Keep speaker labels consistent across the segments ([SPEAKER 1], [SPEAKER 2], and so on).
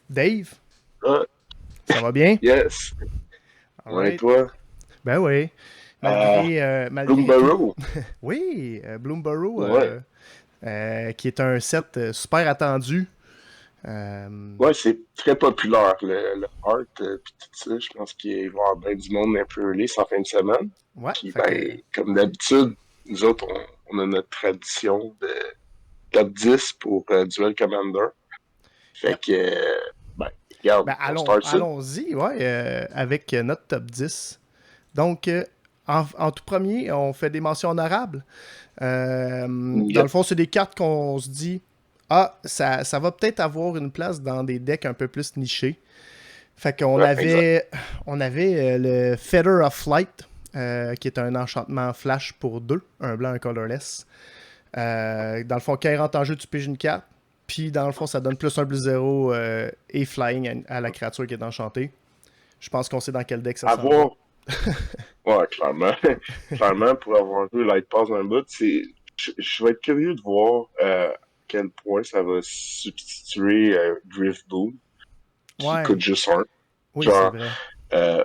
[SPEAKER 1] Dave,
[SPEAKER 2] Ah,
[SPEAKER 1] ça va bien?
[SPEAKER 2] yes.
[SPEAKER 1] All
[SPEAKER 2] Ouais,
[SPEAKER 1] right.
[SPEAKER 2] toi.
[SPEAKER 1] Ben oui.
[SPEAKER 2] Euh,
[SPEAKER 1] Malgré tout.
[SPEAKER 2] Bloomberg.
[SPEAKER 1] Oui, Bloomborough,
[SPEAKER 2] Ouais.
[SPEAKER 1] qui est un set super attendu. Euh,
[SPEAKER 2] Ouais, c'est très populaire, le art, puis tout ça. Je pense qu'il va y avoir bien du monde un peu release en fin de semaine.
[SPEAKER 1] ouais,
[SPEAKER 2] Puis,
[SPEAKER 1] fait que.
[SPEAKER 2] ben, comme d'habitude, nous autres, on a notre tradition de top 10 pour Duel Commander. Fait
[SPEAKER 1] Yep.
[SPEAKER 2] que, ben, regarde,
[SPEAKER 1] Ben
[SPEAKER 2] on start ça.
[SPEAKER 1] allons-y, ouais, avec notre top 10. Donc, en tout premier, on fait des mentions honorables. Dans le
[SPEAKER 2] Yep.
[SPEAKER 1] fond, c'est des cartes qu'on se dit, ah, ça va peut-être avoir une place dans des decks un peu plus nichés. Fait qu'on
[SPEAKER 2] Ouais, exact.
[SPEAKER 1] on avait le Feather of Flight, qui est un enchantement flash pour 2, un blanc, un colorless. Dans le fond, quand il rentre en jeu, tu piges une carte. Puis dans le fond, ça donne plus 1 plus 0 et flying à la créature qui est enchantée. Je pense qu'on sait dans quel deck ça s'en va.
[SPEAKER 2] Avoir, ouais, clairement. Clairement, pour avoir vu Light Pass dans le bout, je vais être curieux de voir à quel point ça va substituer Drift Boom, qui coûte
[SPEAKER 1] Ouais,
[SPEAKER 2] juste un.
[SPEAKER 1] oui, c'est
[SPEAKER 2] Genre,
[SPEAKER 1] vrai.
[SPEAKER 2] euh,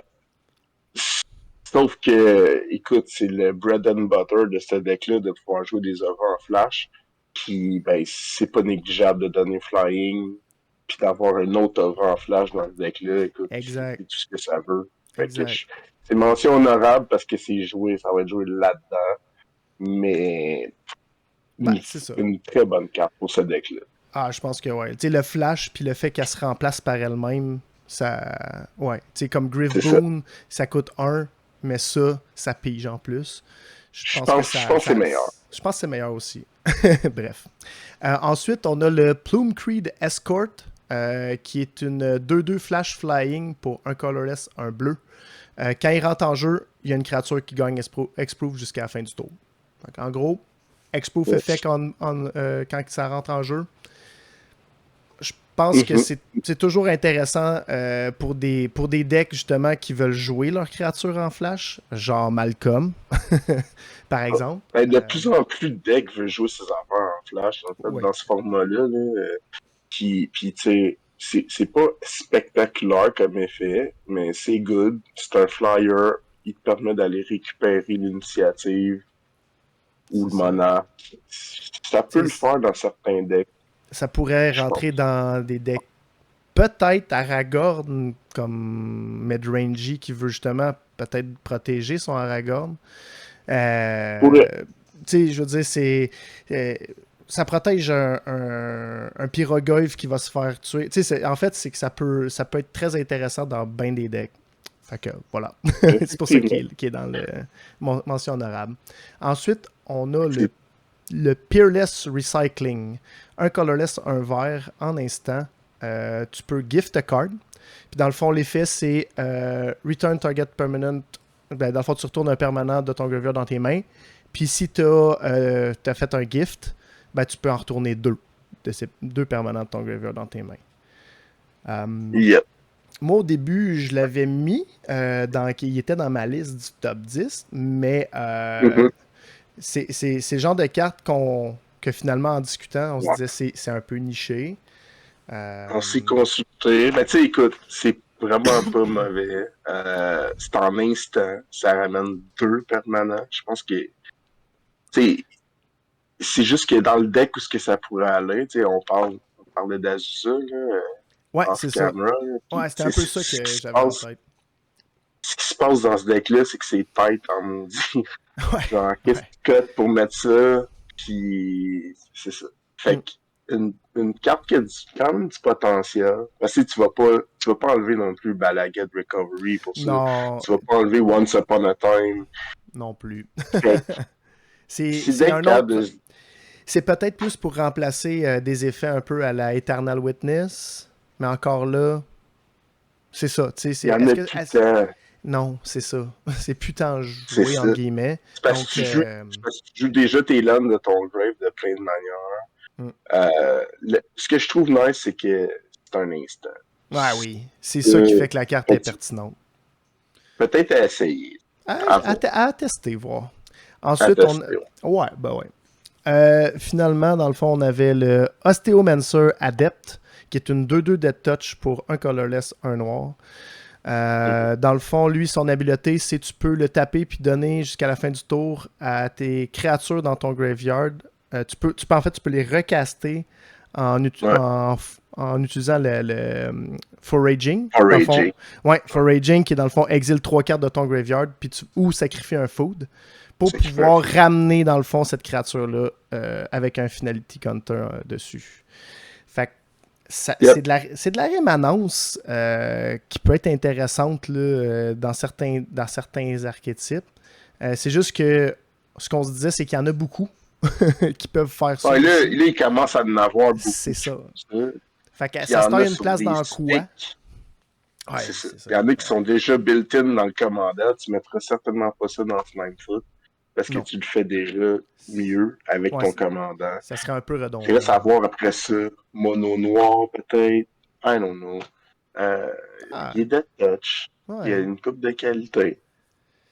[SPEAKER 2] sauf que, écoute, c'est le bread and butter de ce deck-là de pouvoir jouer des œuvres en flash, qui, ben, c'est pas négligeable de donner flying, puis d'avoir un autre œuvre en flash dans ce deck-là, écoute,
[SPEAKER 1] Exact,
[SPEAKER 2] c'est tout ce que ça veut. Fait que
[SPEAKER 1] exact.
[SPEAKER 2] c'est mention honorable parce que c'est joué, ça va être joué là-dedans, mais
[SPEAKER 1] Ben, c'est ça.
[SPEAKER 2] une très bonne carte pour ce deck-là.
[SPEAKER 1] Ah, je pense que ouais. Tu sais, le flash, puis le fait qu'elle se remplace par elle-même, ça. Ouais. Tu sais, comme Griff
[SPEAKER 2] C'est ça.
[SPEAKER 1] Boone, ça coûte un, mais ça pige en plus. Je pense que
[SPEAKER 2] Je pense que c'est meilleur.
[SPEAKER 1] je pense que c'est meilleur aussi. Bref. Ensuite, on a le Plume Creed Escort, qui est une 2-2 flash flying pour un colorless, un bleu. Quand il rentre en jeu, il y a une créature qui gagne Exproof jusqu'à la fin du tour. Donc, en gros, Exproof effect quand ça rentre en jeu. Je pense que
[SPEAKER 2] Mhm.
[SPEAKER 1] c'est toujours intéressant pour des decks justement qui veulent jouer leur créature en flash, genre Malcolm, par exemple.
[SPEAKER 2] Ben, de plus en plus de decks veulent jouer ses affaires en flash, en fait,
[SPEAKER 1] Oui,
[SPEAKER 2] dans ce format-là. Là, puis tu sais, c'est pas spectaculaire comme effet, mais c'est good. C'est un flyer. Il te permet d'aller récupérer l'initiative ou
[SPEAKER 1] c'est
[SPEAKER 2] le
[SPEAKER 1] ça.
[SPEAKER 2] monarque. Ça peut le
[SPEAKER 1] T'sais,
[SPEAKER 2] faire dans certains decks,
[SPEAKER 1] ça pourrait
[SPEAKER 2] je
[SPEAKER 1] rentrer
[SPEAKER 2] pense.
[SPEAKER 1] dans des decks peut-être Aragorn comme Medrangey qui veut justement peut-être protéger son Aragorn.
[SPEAKER 2] Pour
[SPEAKER 1] Euh, tu sais, je veux dire, euh, ça protège un Pyrogoyf qui va se faire tuer. Tu sais, en fait, c'est que ça peut être très intéressant dans bien des decks. Fait que voilà. C'est pour ça
[SPEAKER 2] effectivement,
[SPEAKER 1] qu'il est dans le mention honorable. Ensuite, on a
[SPEAKER 2] c'est
[SPEAKER 1] le Peerless Recycling. Un colorless, un vert en instant. Tu peux gift a card. Puis dans le fond, l'effet, c'est Return Target Permanent. Ben, dans le fond, tu retournes un permanent de ton graveyard dans tes mains. Puis si tu as, fait un gift, ben, tu peux en retourner deux de ces deux permanents de ton graveyard dans tes mains.
[SPEAKER 2] yep.
[SPEAKER 1] Moi, au début, je l'avais mis il était dans ma liste du top 10, mais
[SPEAKER 2] Mhm.
[SPEAKER 1] c'est le genre de carte que finalement, en discutant, on se
[SPEAKER 2] Ouais.
[SPEAKER 1] disait c'est un peu niché.
[SPEAKER 2] On s'est
[SPEAKER 1] Euh,
[SPEAKER 2] consulté. Ben, tu sais, écoute, c'est vraiment pas mauvais. C'est en instant. Ça ramène deux permanents. Je pense que, tu sais, c'est juste que dans le deck où ce que ça pourrait aller, tu sais, on parlait d'Azusa, là,
[SPEAKER 1] ouais,
[SPEAKER 2] off
[SPEAKER 1] c'est ça.
[SPEAKER 2] camera, là, puis,
[SPEAKER 1] Ouais, c'était
[SPEAKER 2] tu
[SPEAKER 1] un
[SPEAKER 2] sais,
[SPEAKER 1] peu ça que j'avais en tête.
[SPEAKER 2] ce qui se passe dans ce deck-là, c'est que c'est tête en maudit.
[SPEAKER 1] Ouais,
[SPEAKER 2] Genre, qu'est-ce que
[SPEAKER 1] ouais.
[SPEAKER 2] tu cotes pour mettre ça, puis c'est ça. Fait
[SPEAKER 1] Mm.
[SPEAKER 2] que, une carte qui a quand même du potentiel. Parce que tu vas pas enlever non plus Balaguet Recovery pour ça.
[SPEAKER 1] Non,
[SPEAKER 2] Tu vas pas enlever Once Upon a Time.
[SPEAKER 1] non plus.
[SPEAKER 2] Fait que, si
[SPEAKER 1] C'est
[SPEAKER 2] deck
[SPEAKER 1] un
[SPEAKER 2] capable
[SPEAKER 1] autre.
[SPEAKER 2] de,
[SPEAKER 1] C'est peut-être plus pour remplacer des effets un peu à la Eternal Witness, mais encore là, c'est ça.
[SPEAKER 2] il y en a plus tant.
[SPEAKER 1] non, c'est ça. C'est plus tant
[SPEAKER 2] C'est
[SPEAKER 1] joué,
[SPEAKER 2] ça.
[SPEAKER 1] entre guillemets.
[SPEAKER 2] C'est
[SPEAKER 1] Donc,
[SPEAKER 2] parce que tu joues déjà tes lands de ton grave de plein de manières.
[SPEAKER 1] mm.
[SPEAKER 2] Ce que je trouve nice, c'est que c'est un instant.
[SPEAKER 1] Ouais, oui. C'est ça qui
[SPEAKER 2] Euh,
[SPEAKER 1] fait que la carte est pertinente.
[SPEAKER 2] Peut-être à essayer. À voir.
[SPEAKER 1] À tester, voir.
[SPEAKER 2] À
[SPEAKER 1] Ensuite, on.
[SPEAKER 2] tester.
[SPEAKER 1] Ouais, ben ouais. Finalement, dans le fond, on avait le Osteomancer Adept, qui est une 2-2 Death Touch pour un colorless, un noir. Dans le fond, lui, son habileté, c'est tu peux le taper puis donner jusqu'à la fin du tour à tes créatures dans ton graveyard. Tu peux les recaster en utilisant le Foraging.
[SPEAKER 2] Foraging.
[SPEAKER 1] Foraging, qui est dans le fond exile 3 cartes de ton graveyard ou sacrifie un food pour pouvoir ramener dans le fond cette créature-là avec un Finality Counter dessus. Fait que c'est de la rémanence qui peut être intéressante là, dans certains archétypes. C'est juste que ce qu'on se disait, c'est qu'il y en a beaucoup qui peuvent faire ça.
[SPEAKER 2] Ouais, là, il commence à en avoir beaucoup.
[SPEAKER 1] C'est ça. Fait que ça se taille une place dans quoi?
[SPEAKER 2] Ouais, c'est ça. Il y en a qui sont déjà built-in dans le commandant. Tu mettras certainement pas ça dans Flamefoot parce que tu le fais déjà mieux avec ton commandant.
[SPEAKER 1] Ça serait un peu redondant.
[SPEAKER 2] Je vais savoir après ça, mono noir peut-être. I don't know. Il est Death Touch. Il y a une coupe de qualité.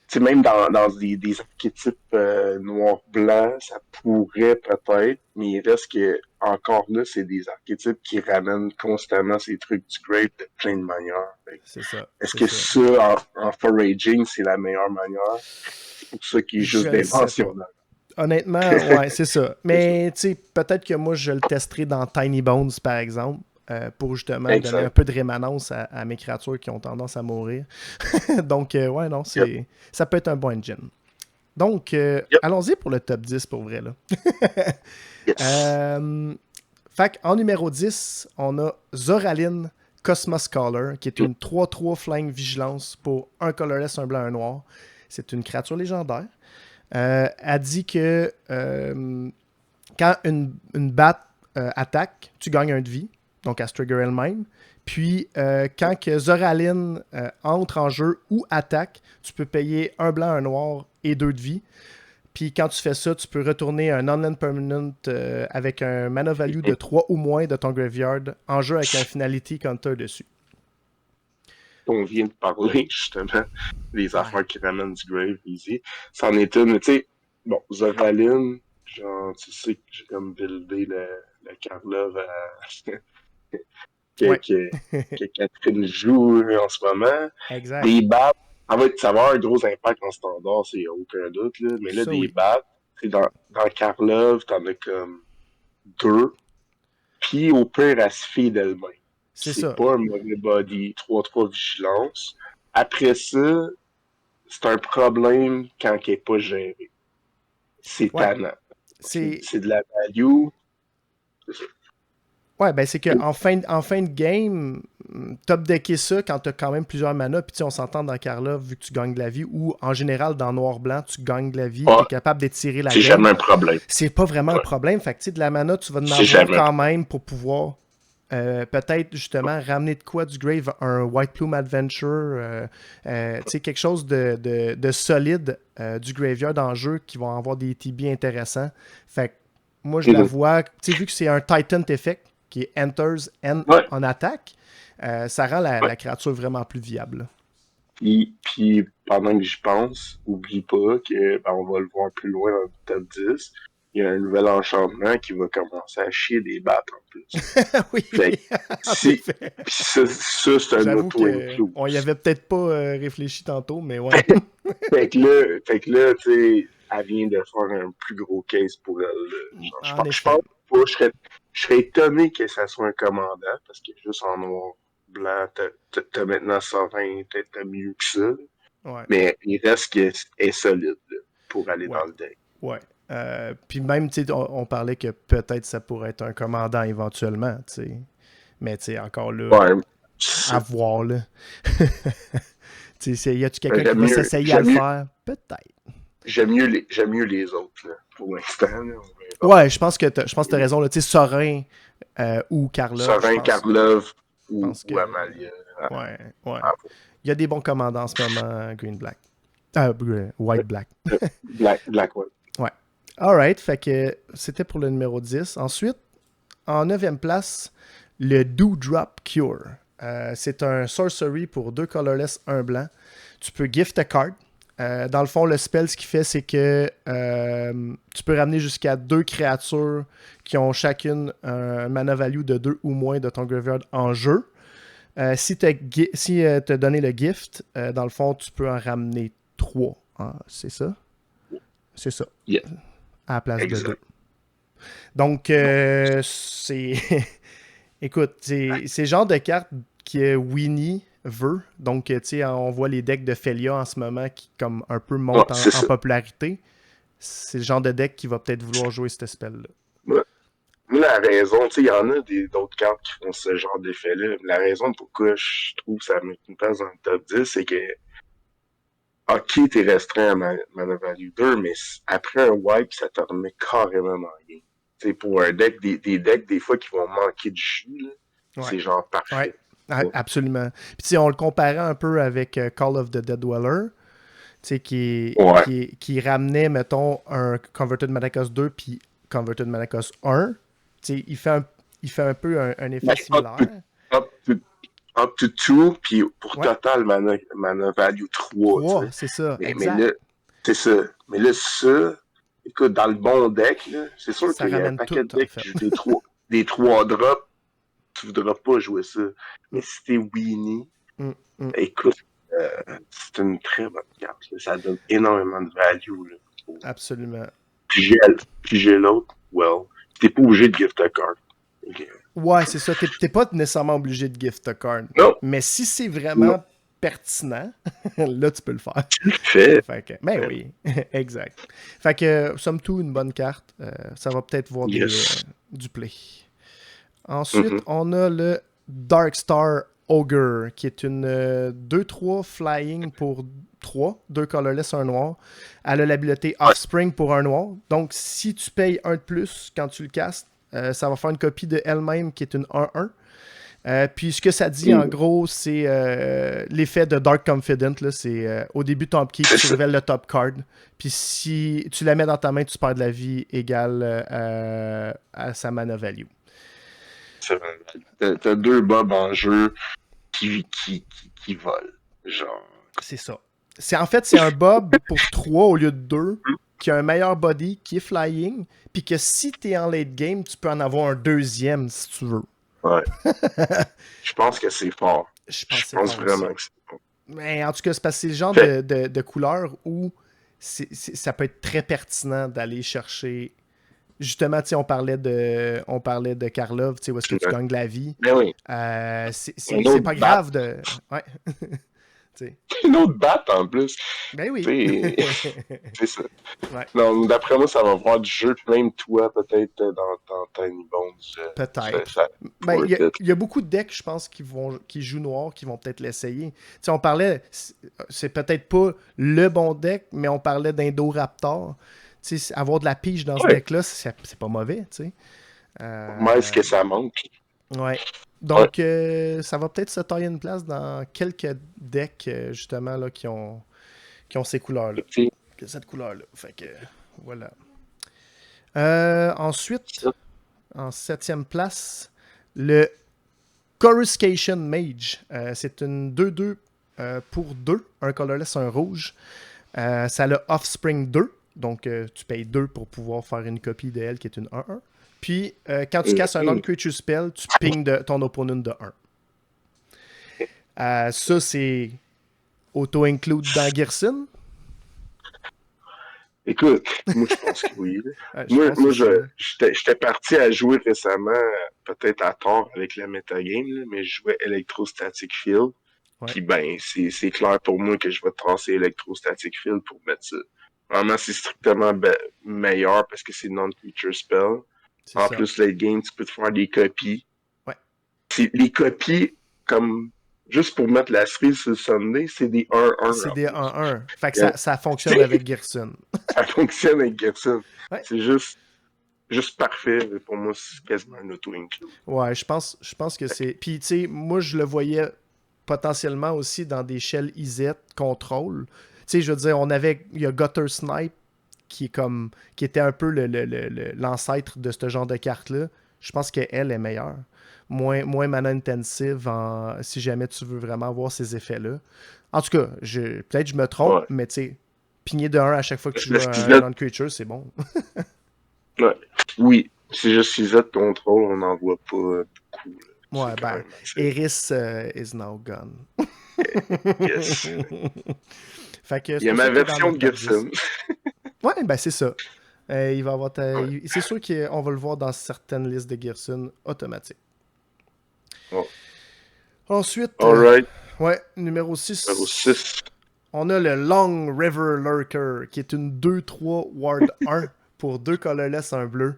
[SPEAKER 2] Tu sais, même dans des archétypes noir-blanc, ça pourrait peut-être, mais il reste que, encore là, c'est des archétypes qui ramènent constamment ces trucs du grave de plein de manières.
[SPEAKER 1] C'est ça.
[SPEAKER 2] Est-ce que ça, en foraging, c'est la meilleure manière? C'est pour ça qu'il est juste des mentions.
[SPEAKER 1] Honnêtement, ouais, c'est ça. Mais, tu sais, peut-être que moi, je le testerai dans Tiny Bones, par exemple. Pour justement donner un peu de rémanence à mes créatures qui ont tendance à mourir. Donc, ouais, non, ça peut être un bon engine. Donc, allons-y pour le top 10 pour vrai. Là. Fait en numéro 10, on a Zoraline Cosmos Caller, qui est une 3-3 Flying Vigilance pour un colorless, un blanc, un noir. C'est une créature légendaire. Elle dit que quand une batte attaque, tu gagnes 1 de vie. Donc, elle se trigger elle-même. Puis, quand que Zoraline entre en jeu ou attaque, tu peux payer un blanc, un noir et 2 de vie. Puis, quand tu fais ça, tu peux retourner un non-land permanent avec un mana value de 3 ou moins de ton graveyard en jeu avec un Finality Counter dessus.
[SPEAKER 2] On vient de parler, justement, des affaires qui ramènent du grave easy. C'en est une, tu sais, bon, Zoraline, genre, tu sais que j'ai comme buildé le Karlov que Catherine joue en ce moment.
[SPEAKER 1] Exact.
[SPEAKER 2] Des battes, en fait, ça va avoir un gros impact en standard, c'est aucun doute, là. Mais là, ça, des battes, dans Karlov, t'en as comme 2. Puis au pire, elle se fie d'elle-même. C'est pas un mauvais body, 3-3 vigilance. Après ça, c'est un problème quand elle n'est pas gérée. C'est tannant. C'est de la value. C'est ça.
[SPEAKER 1] Ouais, ben c'est qu'en fin de game, top decker ça quand t'as quand même plusieurs mana, puis on s'entend dans Karlov vu que tu gagnes de la vie, ou en général dans Noir-Blanc, tu gagnes de la vie, t'es capable d'étirer la game.
[SPEAKER 2] C'est jamais un problème.
[SPEAKER 1] C'est pas vraiment un problème, fait que tu sais, de la mana, tu vas en avoir quand même pour pouvoir peut-être justement ramener de quoi du grave, un White Plume Adventure, tu sais, quelque chose de solide du graveyard en jeu qui vont avoir des TB intéressants. Fait que moi je la vois, tu sais, vu que c'est un Titan Effect, qui enters en attaque, ça rend la créature vraiment plus viable.
[SPEAKER 2] Puis pendant que j'y pense, oublie pas que on va le voir plus loin dans le top 10. Il y a un nouvel enchantement qui va commencer à chier des battes en plus.
[SPEAKER 1] Oui,
[SPEAKER 2] ça, c'est un auto-include.
[SPEAKER 1] On y avait peut-être pas réfléchi tantôt, mais ouais.
[SPEAKER 2] fait que là, tu sais, elle vient de faire un plus gros case pour elle. Je pense pas, je serais étonné que ça soit un commandant, parce que juste en noir-blanc, t'as maintenant 120, t'as mieux que ça.
[SPEAKER 1] Ouais.
[SPEAKER 2] Mais il reste qu'elle est solide là, pour aller dans le deck.
[SPEAKER 1] Ouais. Puis même, tu sais, on parlait que peut-être ça pourrait être un commandant éventuellement, tu sais. Mais tu sais, encore là, à voir, là. Tu sais, y a-tu quelqu'un qui va s'essayer à le faire? Peut-être.
[SPEAKER 2] J'aime mieux les autres, là, pour l'instant.
[SPEAKER 1] Ouais, je pense que t'as raison, là. Tu sais, Sorin ou Karlov.
[SPEAKER 2] Sorin, Karlov ou Amalia.
[SPEAKER 1] Ouais. Il y a des bons commandants en ce moment, Green-Black. White-Black.
[SPEAKER 2] Black-White.
[SPEAKER 1] Ouais. Alright, fait que c'était pour le numéro 10. Ensuite, en 9e place, le Dewdrop Cure. C'est un sorcery pour 2 colorless, 1 blanc. Tu peux gift a card. Dans le fond, le spell, ce qu'il fait, c'est que tu peux ramener jusqu'à 2 créatures qui ont chacune un mana value de 2 ou moins de ton graveyard en jeu. Si tu as donné le gift, dans le fond, tu peux en ramener 3. Ah, c'est ça? C'est ça.
[SPEAKER 2] Yeah.
[SPEAKER 1] À la place
[SPEAKER 2] Exact.
[SPEAKER 1] de 2. Donc, c'est... Écoute, c'est le genre de carte que Winnie veut. Donc, tu sais, on voit les decks de Felia en ce moment qui, comme, un peu montent en popularité. C'est le genre de deck qui va peut-être vouloir jouer ce spell-là.
[SPEAKER 2] Moi, la raison, tu sais, il y en a d'autres cartes qui font ce genre d'effet-là. La raison pourquoi je trouve que ça met une place dans le top 10, c'est que, ok, t'es restreint à Mana Value 2, mais après un wipe, ça te remet carrément dans le game. Tu sais, pour un deck, des decks, des fois, qui vont manquer de jus, là, c'est genre parfait.
[SPEAKER 1] Ouais, absolument. Puis, tu sais, on le comparait un peu avec Call of the Dead Dweller, tu sais, qui ramenait, mettons, un Converted Manacos 2 puis Converted Manacos 1. Tu sais, il fait un peu un effet similaire.
[SPEAKER 2] Up to 2, puis pour total mana value 3.
[SPEAKER 1] 3, c'est ça, exact.
[SPEAKER 2] Mais là, c'est ça. Mais là, ça, écoute, dans le bon deck, là, c'est sûr qu'il y a un paquet de decks qui jouent des 3 drops, tu voudras pas jouer ça. Mais si t'es Weenie, écoute, c'est une très bonne carte. Là. Ça donne énormément de value. Là.
[SPEAKER 1] Absolument.
[SPEAKER 2] Puis j'ai l'autre, well, t'es pas obligé de gift a card. Okay.
[SPEAKER 1] Ouais, c'est ça. T'es pas nécessairement obligé de gift a card.
[SPEAKER 2] Non.
[SPEAKER 1] Mais si c'est vraiment pertinent, là, tu peux le faire.
[SPEAKER 2] Fait
[SPEAKER 1] que, ben oui, exact. Fait que, somme toute, une bonne carte. Ça va peut-être voir du play. Ensuite, on a le Darkstar Ogre, qui est une 2-3 flying pour 3, 2 colorless, 1 noir. Elle a l'habileté Offspring pour 1 noir. Donc, si tu payes 1 de plus quand tu le castes, ça va faire une copie de elle-même qui est une 1-1. Puis ce que ça dit, en gros, c'est l'effet de Dark Confident. Là, c'est au début de ton upkeep, tu révèles le top card. Puis si tu la mets dans ta main, tu perds de la vie égale à sa mana value.
[SPEAKER 2] T'as 2 mobs en jeu qui volent. Genre.
[SPEAKER 1] C'est ça. En fait, c'est un bob pour 3 au lieu de 2 qui a un meilleur body, qui est flying. Puis que si t'es en late game, tu peux en avoir un deuxième si tu veux.
[SPEAKER 2] Ouais. Je pense que c'est fort.
[SPEAKER 1] Je pense
[SPEAKER 2] vraiment que c'est fort.
[SPEAKER 1] Mais en tout cas, c'est parce que c'est le genre de couleur où ça peut être très pertinent d'aller chercher. Justement, on parlait de Karlov, où est-ce que tu gagnes de la vie.
[SPEAKER 2] Mais oui.
[SPEAKER 1] C'est pas grave de. Ouais.
[SPEAKER 2] Une autre batte en plus.
[SPEAKER 1] Ben oui.
[SPEAKER 2] C'est ça.
[SPEAKER 1] Ouais.
[SPEAKER 2] Non, d'après moi, ça va avoir du jeu plein de toi, peut-être dans Tiny Bones.
[SPEAKER 1] Peut-être. Il y a beaucoup de decks, je pense, qui jouent noir, qui vont peut-être l'essayer. On parlait, c'est peut-être pas le bon deck, mais on parlait d'Indoraptor. Avoir de la pige dans ce deck-là, c'est pas mauvais.
[SPEAKER 2] Mais est-ce que ça manque?
[SPEAKER 1] Ouais. Donc, ça va peut-être se tailler une place dans quelques decks, justement, là, qui ont ces couleurs-là. Cette couleur-là. Fait que, voilà. Ensuite, en 7e place, le Coruscation Mage. C'est une 2-2 pour 2, un colorless, un rouge. Ça a le Offspring 2, donc tu payes 2 pour pouvoir faire une copie de elle qui est une 1-1. Puis, quand tu casses un non-creature spell, tu pings ton opponent de 1. Ça, c'est auto-include dans Gearson.
[SPEAKER 2] Écoute, moi, je pense que oui. Moi, j'étais parti à jouer récemment, peut-être à tort avec la metagame, là, mais je jouais Electrostatic Field. Ouais. Puis, ben, c'est clair pour moi que je vais tracer Electrostatic Field pour mettre ça. Vraiment, c'est strictement meilleur parce que c'est non-creature spell. En plus, late game, tu peux te faire des copies.
[SPEAKER 1] Ouais.
[SPEAKER 2] Les copies, comme juste pour mettre la cerise sur le Sunday, c'est des 1-1.
[SPEAKER 1] C'est des 1-1. Fait que ça fonctionne avec Gearson.
[SPEAKER 2] Ça fonctionne avec Gearson. Ouais. C'est juste parfait. Pour moi, c'est quasiment un auto-include.
[SPEAKER 1] Ouais, je pense que c'est. Puis, tu sais, moi, je le voyais potentiellement aussi dans des shells IZ contrôle. Tu sais, je veux dire, il y a Gutter Snipe qui était un peu l'ancêtre de ce genre de carte-là. Je pense qu'elle est meilleure. Moins mana intensive si jamais tu veux vraiment avoir ces effets-là. En tout cas, peut-être je me trompe, mais tu sais, Pigner de 1 à chaque fois que tu joues
[SPEAKER 2] Le
[SPEAKER 1] un
[SPEAKER 2] skizette,
[SPEAKER 1] non-creature, c'est bon.
[SPEAKER 2] ouais. Oui, c'est juste 6 de contrôle, on n'en voit pas beaucoup. Là.
[SPEAKER 1] Ouais,
[SPEAKER 2] C'est quand
[SPEAKER 1] ben,
[SPEAKER 2] même assez.
[SPEAKER 1] Eris is now gone.
[SPEAKER 2] Yes.
[SPEAKER 1] Fait que
[SPEAKER 2] Il
[SPEAKER 1] c'est
[SPEAKER 2] y a
[SPEAKER 1] pour ça
[SPEAKER 2] ma
[SPEAKER 1] qu'il est dans
[SPEAKER 2] version
[SPEAKER 1] notre
[SPEAKER 2] de
[SPEAKER 1] top 10.
[SPEAKER 2] Gearson.
[SPEAKER 1] Ouais, ben c'est ça. Il va avoir
[SPEAKER 2] Ouais.
[SPEAKER 1] c'est sûr qu'on va le voir dans certaines listes de Gearson automatiques.
[SPEAKER 2] Bon.
[SPEAKER 1] Ensuite,
[SPEAKER 2] Alright.
[SPEAKER 1] ouais, numéro
[SPEAKER 2] Numéro
[SPEAKER 1] 6,
[SPEAKER 2] 6.
[SPEAKER 1] on a le Long River Lurker, qui est une 2-3 Ward 1 pour 2 colorless, un bleu.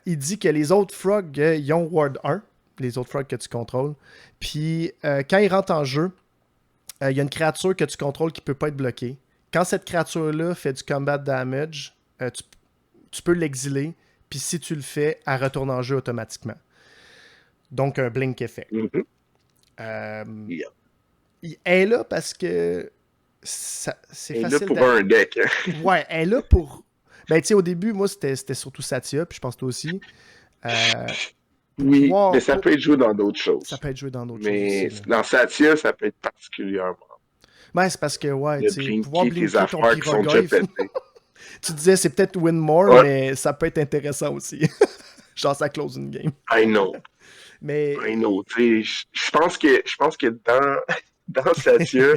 [SPEAKER 1] Il dit que les autres frogs, ils ont Ward 1, les autres frogs que tu contrôles. Puis, quand ils rentrent en jeu, il y a une créature que tu contrôles qui peut pas être bloquée. Quand cette créature-là fait du combat damage, tu peux l'exiler, puis si tu le fais, elle retourne en jeu automatiquement. Donc, un blink effect.
[SPEAKER 2] Mhm.
[SPEAKER 1] Euh,
[SPEAKER 2] Yeah.
[SPEAKER 1] elle est là parce que c'est
[SPEAKER 2] Et là,
[SPEAKER 1] facile
[SPEAKER 2] pour un deck. Hein.
[SPEAKER 1] Ouais, elle est là pour. Ben, tu sais, au début, moi, c'était surtout Satya, puis je pense toi aussi. Euh, pour
[SPEAKER 2] Oui, mais
[SPEAKER 1] pouvoir.
[SPEAKER 2] ça peut être joué dans d'autres
[SPEAKER 1] Ça
[SPEAKER 2] choses.
[SPEAKER 1] peut être joué dans d'autres choses
[SPEAKER 2] Mais
[SPEAKER 1] aussi. Là.
[SPEAKER 2] dans Satya, ça peut être particulièrement.
[SPEAKER 1] Ben, c'est parce que, ouais,
[SPEAKER 2] De
[SPEAKER 1] tu sais, pouvoir
[SPEAKER 2] blinker tes
[SPEAKER 1] blinker ton
[SPEAKER 2] affaires qui sont déjà
[SPEAKER 1] Pyrogoyf,
[SPEAKER 2] pétées.
[SPEAKER 1] tu disais, c'est peut-être win more,
[SPEAKER 2] Ouais,
[SPEAKER 1] mais ça peut être intéressant aussi. Genre, ça close une game.
[SPEAKER 2] I know. I
[SPEAKER 1] Mais.
[SPEAKER 2] know. Tu sais, je pense que dans, dans Satya,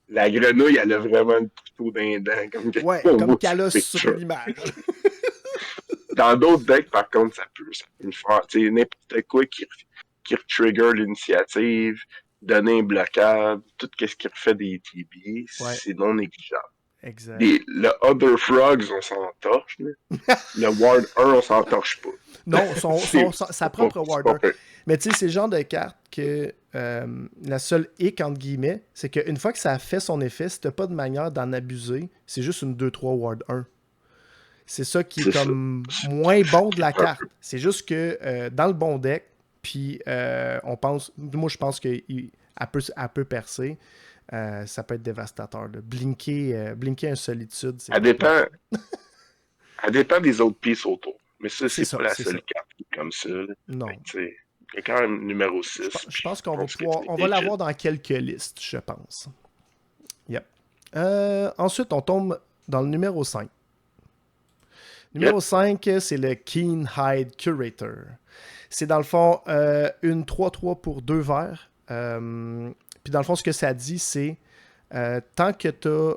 [SPEAKER 2] la grenouille, elle a vraiment le couteau d'un dent, comme
[SPEAKER 1] Ouais,
[SPEAKER 2] on
[SPEAKER 1] comme
[SPEAKER 2] voit sur
[SPEAKER 1] Kalos sur
[SPEAKER 2] picture.
[SPEAKER 1] l'image.
[SPEAKER 2] Dans d'autres decks, par contre, ça peut le faire. Tu sais, n'importe quoi qui trigger l'initiative, donner un blocage, tout ce qui refait des TB,
[SPEAKER 1] Ouais,
[SPEAKER 2] c'est non négligeable.
[SPEAKER 1] exact.
[SPEAKER 2] Le Other Frogs, on s'en torche. Là. Le Ward 1, on s'en torche pas.
[SPEAKER 1] Non, sa propre
[SPEAKER 2] C'est pas
[SPEAKER 1] Warder.
[SPEAKER 2] fait.
[SPEAKER 1] Mais tu sais, c'est le genre de carte que la seule hic, entre guillemets, c'est qu'une fois que ça a fait son effet, si t'as pas de manière d'en abuser, c'est juste une 2-3 Ward 1. C'est ça qui est
[SPEAKER 2] C'est ça.
[SPEAKER 1] comme moins bon de la
[SPEAKER 2] Un
[SPEAKER 1] carte. C'est juste que dans le bon deck, puis on pense, moi je pense qu'elle peut percer. Ça peut être dévastateur. Là. Blinker un solitude, c'est
[SPEAKER 2] Elle
[SPEAKER 1] pas plate.
[SPEAKER 2] dépend, elle dépend des autres pistes autour. Mais ça,
[SPEAKER 1] C'est
[SPEAKER 2] c'est
[SPEAKER 1] ça,
[SPEAKER 2] pas la
[SPEAKER 1] c'est ça.
[SPEAKER 2] seule carte qui est comme ça. Là. Fait
[SPEAKER 1] Non.
[SPEAKER 2] que, tu sais, il y a quand même numéro
[SPEAKER 1] Je,
[SPEAKER 2] 6.
[SPEAKER 1] je
[SPEAKER 2] Puis
[SPEAKER 1] pense
[SPEAKER 2] je
[SPEAKER 1] qu'on va
[SPEAKER 2] pense que
[SPEAKER 1] pouvoir.
[SPEAKER 2] c'est
[SPEAKER 1] On va
[SPEAKER 2] legit.
[SPEAKER 1] l'avoir dans quelques listes, je pense. Yep. Ensuite, on tombe dans le numéro 5. Numéro
[SPEAKER 2] Yep.
[SPEAKER 1] 5, c'est le Keen Hide Curator. C'est dans le fond une 3-3 pour 2 verts. Puis dans le fond, ce que ça dit, c'est tant que tu as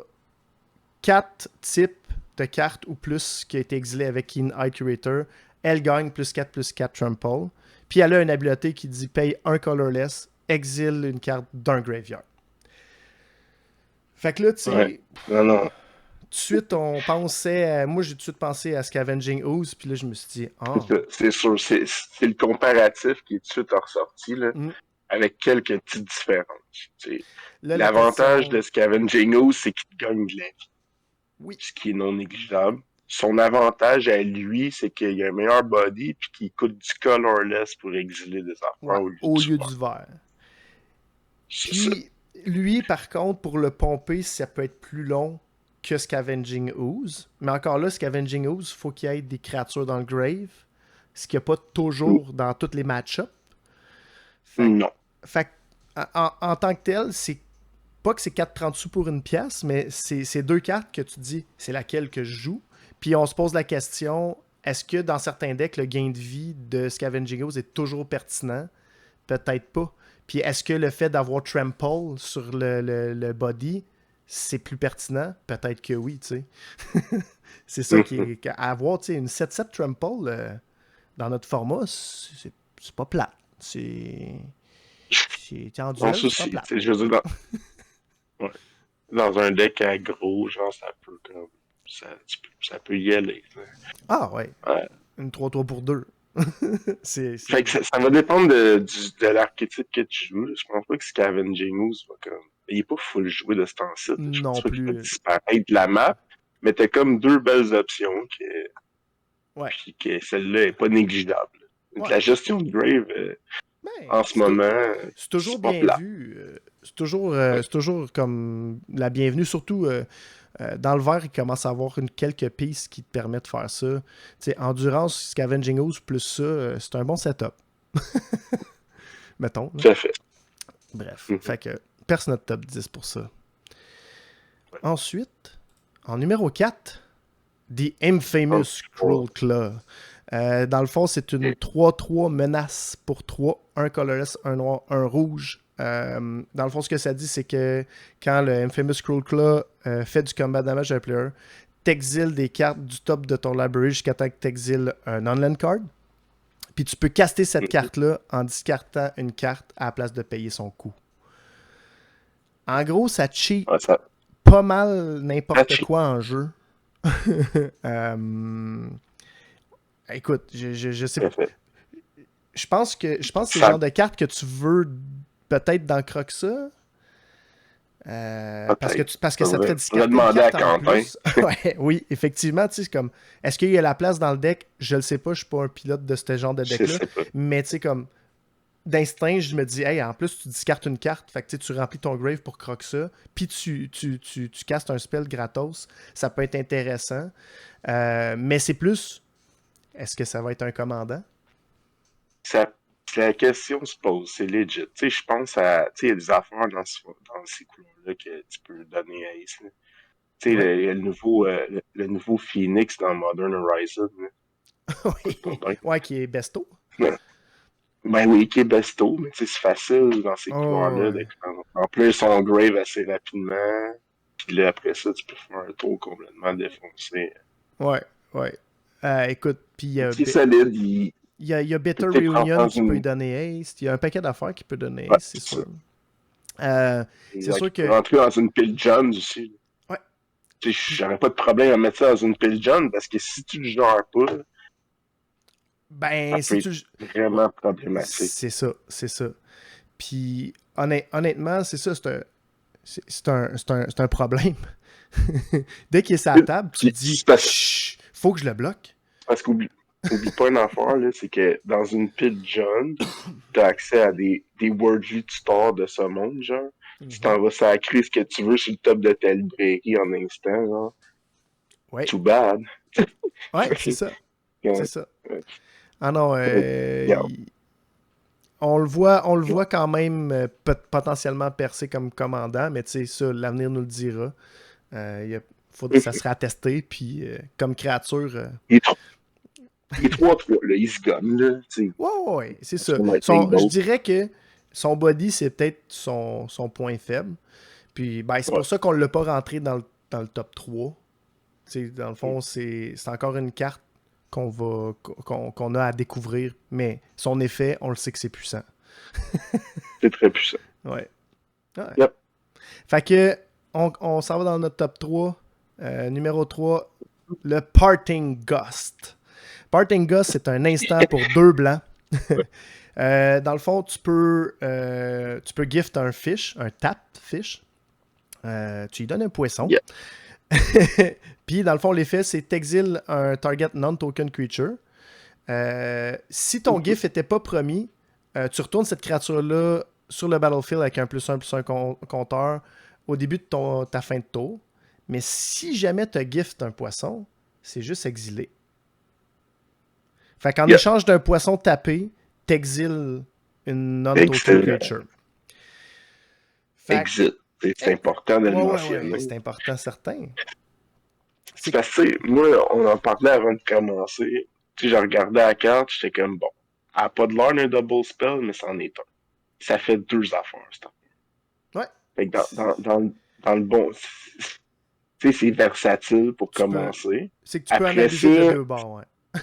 [SPEAKER 1] 4 types de cartes ou plus qui a été exilé avec Keen Hide Curator, elle gagne +4/+4 trample. Puis elle a une habileté qui dit paye un colorless, exile une carte d'un graveyard. Fait que là, tu sais,
[SPEAKER 2] Ouais. Non, non.
[SPEAKER 1] tout de suite, on pensait. Moi, j'ai tout de suite pensé à Scavenging Ooze, puis là, je me suis dit,
[SPEAKER 2] C'est
[SPEAKER 1] ah,
[SPEAKER 2] ça. C'est sûr. C'est le comparatif qui est tout de suite ressorti, là,
[SPEAKER 1] hmm.
[SPEAKER 2] avec quelques petites différences. Tu sais.
[SPEAKER 1] Là, la
[SPEAKER 2] L'avantage
[SPEAKER 1] question.
[SPEAKER 2] de Scavenging Ooze, c'est qu'il te gagne de la vie,
[SPEAKER 1] Oui,
[SPEAKER 2] ce qui est non négligeable. Son avantage à lui, c'est qu'il a un meilleur body puis qu'il coûte du colorless pour exiler des
[SPEAKER 1] ouais,
[SPEAKER 2] affaires au lieu
[SPEAKER 1] au
[SPEAKER 2] du
[SPEAKER 1] lieu
[SPEAKER 2] vert.
[SPEAKER 1] du vert.
[SPEAKER 2] C'est ça.
[SPEAKER 1] Puis, lui, par contre, pour le pomper, ça peut être plus long que Scavenging Ooze. Mais encore là, Scavenging Ooze, il faut qu'il y ait des créatures dans le grave, ce qu'il n'y a pas toujours dans tous les match-ups. Fait,
[SPEAKER 2] Non.
[SPEAKER 1] fait en tant que tel, c'est pas que c'est 4,30 sous pour une pièce, mais c'est deux cartes que tu dis, c'est laquelle que je joue. Puis on se pose la question, est-ce que dans certains decks, le gain de vie de Scavenging Ooze est toujours pertinent? Peut-être pas. Puis est-ce que le fait d'avoir Trample sur le body, c'est plus pertinent? Peut-être que oui, tu sais. C'est ça qui
[SPEAKER 2] Mhm.
[SPEAKER 1] est. Avoir tu sais, une 7-7 Trample dans notre format, c'est pas plate. T'es en
[SPEAKER 2] Dans
[SPEAKER 1] duel, c'est pas
[SPEAKER 2] souci.
[SPEAKER 1] plate.
[SPEAKER 2] Je veux dire, ouais. Dans un deck aggro, genre, ça peut comme. Ça peut y aller.
[SPEAKER 1] Ah ouais,
[SPEAKER 2] Ouais.
[SPEAKER 1] une 3-3 pour 2. c'est.
[SPEAKER 2] Fait que ça va dépendre de l'archétype que tu joues. Je pense pas que Scavenging Ooze va comme. Il est pas full joué de ce temps-ci. Je pense
[SPEAKER 1] Non
[SPEAKER 2] pas qu'il va
[SPEAKER 1] plus.
[SPEAKER 2] disparaître de la map. Mais t'as comme deux belles options
[SPEAKER 1] Ouais.
[SPEAKER 2] puis que celle-là est pas négligeable.
[SPEAKER 1] Ouais.
[SPEAKER 2] La gestion de Grave,
[SPEAKER 1] Ben,
[SPEAKER 2] en ce moment,
[SPEAKER 1] c'est toujours
[SPEAKER 2] c'est pas
[SPEAKER 1] bien
[SPEAKER 2] plat.
[SPEAKER 1] vu. C'est toujours comme la bienvenue. Surtout dans le vert, il commence à avoir quelques pistes qui te permettent de faire ça. Tu sais, Endurance, Scavenging Ooze plus ça, c'est un bon setup. Mettons. Là.
[SPEAKER 2] Tout à fait.
[SPEAKER 1] Bref.
[SPEAKER 2] Mhm.
[SPEAKER 1] Fait que perce notre top 10 pour ça.
[SPEAKER 2] Ouais.
[SPEAKER 1] Ensuite, En numéro 4, The Infamous Cruel Claw. Dans le fond, c'est une 3-3 menace pour 3, un colorless, un noir, un rouge. Dans le fond, ce que ça dit, c'est que quand le Infamous Cruel Claw fait du combat damage à un player, t'exiles des cartes du top de ton library jusqu'à temps que t'exiles un non-land card. Puis tu peux caster cette carte-là en discardant une carte à la place de payer son coût. En gros, ça cheat pas mal n'importe quoi en jeu. Écoute, je sais pas. Je pense que c'est le genre de carte que tu veux peut-être dans Croxa. Parce que ça te fait discarter une carte en plus. Ouais, oui, effectivement, tu sais, comme, est-ce qu'il y a la place dans le deck? Je le sais pas, je suis pas un pilote de ce genre de deck-là. Mais tu sais, comme, d'instinct, je me dis, hey, en plus, tu discartes une carte, fait que tu remplis ton grave pour Croxa, puis tu castes un spell gratos. Ça peut être intéressant. Mais c'est plus, est-ce que ça va être un commandant?
[SPEAKER 2] La question se pose, c'est legit. Tu sais, je pense à. Tu sais, il y a des affaires dans ces couleurs-là que tu peux donner à Ace. Tu sais,
[SPEAKER 1] Ouais.
[SPEAKER 2] le nouveau Phoenix dans Modern Horizon.
[SPEAKER 1] Oui. Ouais, qui est besto.
[SPEAKER 2] Ben oui, qui est besto, mais tu sais, c'est facile dans ces couleurs-là
[SPEAKER 1] Ouais.
[SPEAKER 2] en plus son grave assez rapidement. Puis là, après ça, tu peux faire un tour complètement défoncé.
[SPEAKER 1] Ouais. Écoute, puis
[SPEAKER 2] C'est solide, il
[SPEAKER 1] y a Bitter
[SPEAKER 2] peut prendre
[SPEAKER 1] Reunion
[SPEAKER 2] dans
[SPEAKER 1] qui peut lui
[SPEAKER 2] une.
[SPEAKER 1] donner Ace. Il y a un paquet d'affaires qui peut donner
[SPEAKER 2] Ouais,
[SPEAKER 1] Ace, c'est sûr. C'est sûr
[SPEAKER 2] Il peut
[SPEAKER 1] que.
[SPEAKER 2] rentrer dans une pile Jones aussi.
[SPEAKER 1] Ouais.
[SPEAKER 2] Tu sais,
[SPEAKER 1] Puis,
[SPEAKER 2] j'aurais pas de problème à mettre ça dans une pile John parce que si tu le gères pas, ça
[SPEAKER 1] ben,
[SPEAKER 2] peut
[SPEAKER 1] si
[SPEAKER 2] être
[SPEAKER 1] tu. Ouais,
[SPEAKER 2] vraiment problématique.
[SPEAKER 1] c'est ça. Puis, honnêtement, c'est ça, c'est un problème. Dès qu'il est sur la table, tu te dis, chut, faut que je le bloque.
[SPEAKER 2] Parce oublie pas une affaire, là, c'est que dans une pile John, t'as accès à des wordly tutor de ce monde, genre. Tu t'en vas sacrer ce que tu veux sur le top de ta librairie en instant, genre.
[SPEAKER 1] Ouais.
[SPEAKER 2] Too bad.
[SPEAKER 1] Ouais, c'est ça. C'est
[SPEAKER 2] Ouais.
[SPEAKER 1] ça. Ah non,
[SPEAKER 2] Regarde.
[SPEAKER 1] on le voit quand même potentiellement percer comme commandant, mais tu sais, ça, l'avenir nous le dira. Ça sera attesté, puis comme créature.
[SPEAKER 2] Il est 3-3, là, il se gomme, là.
[SPEAKER 1] Ouais, c'est ça. Je dirais que son body, c'est peut-être son point faible. Puis ben, c'est pour ça qu'on ne l'a pas rentré dans le top 3. T'sais, dans le fond, c'est encore une carte qu'on a à découvrir, mais son effet, on le sait que c'est puissant.
[SPEAKER 2] C'est très puissant.
[SPEAKER 1] Ouais.
[SPEAKER 2] Yep.
[SPEAKER 1] Fait que on s'en va dans notre top 3. Numéro 3, le Parting Gust. Parting Gust, c'est un instant pour 2 blancs. Dans le fond, tu peux gift un fish, un tap fish. Tu lui donnes un poisson.
[SPEAKER 2] Yeah.
[SPEAKER 1] Puis, dans le fond, l'effet, c'est t'exiles un target non-token creature. Si ton gif n'était pas promis, tu retournes cette créature-là sur le battlefield avec un +1/+1 compteur au début de ta fin de tour. Mais si jamais tu gift un poisson, c'est juste exilé. Fait qu'en échange d'un poisson tapé, t'exiles une non-token creature.
[SPEAKER 2] Exit. C'est important de le mentionner.
[SPEAKER 1] Ouais, c'est important, certain.
[SPEAKER 2] C'est parce que, moi, on en parlait avant de commencer. Tu sais, je regardais la carte, j'étais comme, bon, elle n'a pas de l'air d'un double spell, mais c'en est un. Ça fait 2 affaires, ça.
[SPEAKER 1] Ouais.
[SPEAKER 2] Fait que dans le bon... Tu sais, c'est versatile pour commencer.
[SPEAKER 1] C'est que tu peux analyser de 2 bords, ouais.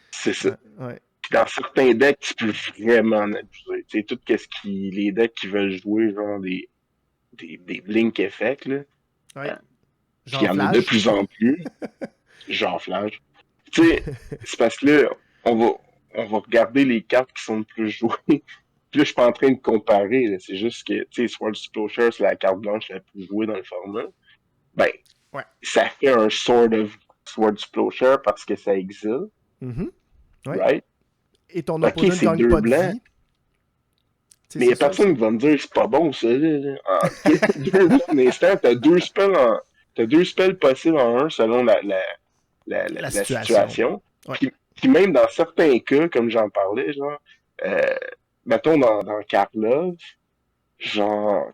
[SPEAKER 2] C'est ça.
[SPEAKER 1] Ouais.
[SPEAKER 2] Puis dans certains decks, tu peux vraiment en abuser. Tu sais, tout les decks qui veulent jouer, genre des blink effects, là.
[SPEAKER 1] Ouais.
[SPEAKER 2] Puis il y en a de plus en plus. Genre flash. Tu sais, c'est parce que là, on va regarder les cartes qui sont le plus jouées. Puis là, je suis pas en train de comparer. Là. C'est juste que, tu sais, Sword Plowshare, c'est la carte blanche la plus jouée dans le format. Ben, ça fait un sort of Sword Plowshare parce que ça existe. Right?
[SPEAKER 1] Et ton opposant ne gagne pas de vie.
[SPEAKER 2] Mais il n'y a personne qui va me dire c'est pas bon ça. Là. En instant, t'as 2 spells possibles en un selon la situation.
[SPEAKER 1] Ouais.
[SPEAKER 2] Puis même dans certains cas, comme j'en parlais, genre, mettons dans Karlov, genre,